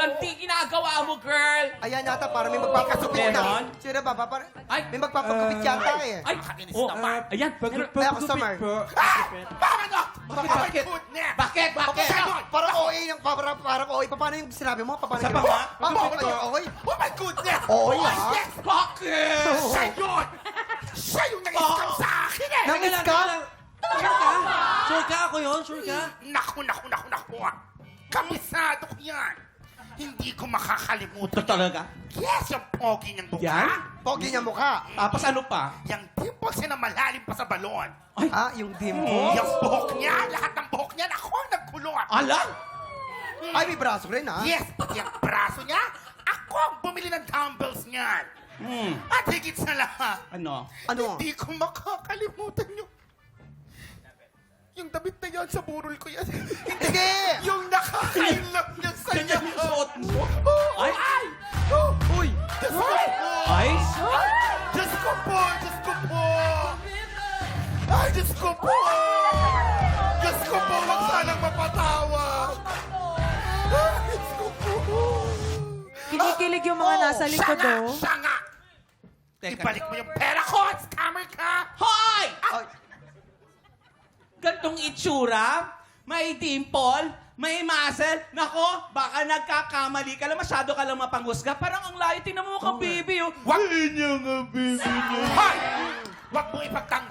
Lanti ginagawa mo, girl. Ayan yata, para may magpapagupit Meron? na. Sino ba? Ay. May magpapagupit yata eh. Ay, ayan. Ay, ako, Samar. Bakit? Bakit? Parang OA yung, parang OA. Paano yung sinabi mo? Paano Sa yung banga? OA? Oh my goodness! OA ha? Bakit? Siya yun! Siya yung nag-scam sa akin eh! Nangis ka? Sure ka? Ako yun? Sure ka? Naku! Kabisado ko yan! Hindi ko makakalimutan. Talaga? Yes, yung pogi niyang mukha. Yan? Pogi niya mukha. Tapos ano pa? Yung dimples niya na malalim pa sa balon. Ah, yung dimple. Yung buhok niya, lahat ng buhok niya, ako ang nagkulot. Alam? Ay, may braso rin ha? Yes, pati ang braso niya, ako ang bumili ng dumbbells niyan. At higit sa lahat, Ano? Ano? hindi ko makakalimutan yung damit na yan sa burol ko yan. Sige! Yung nakakailap niya sa niya. Ganyan yung suot mo? Ay! Ay! Uy! Diyos ko po! Ay? Diyos ko po! Diyos ko po! Ay, Diyos ko po! Diyos ko po! Huwag sanang mapatawag! Ay, Diyos ko po! Kinikilig yung mga nasa likod, oh. Siya nga! Teka. Ibalik mo yung pera ko! Scammer ka! Hoy! Ay, Gantong itsura, may dimple, may muscle. Nako, baka nagkakamali ka lang. Masyado ka lang mapanghusga. Parang ang layo. Tingnan mo ka, baby. Oh. Wag! Hoy! Wag mo ipagtanggol!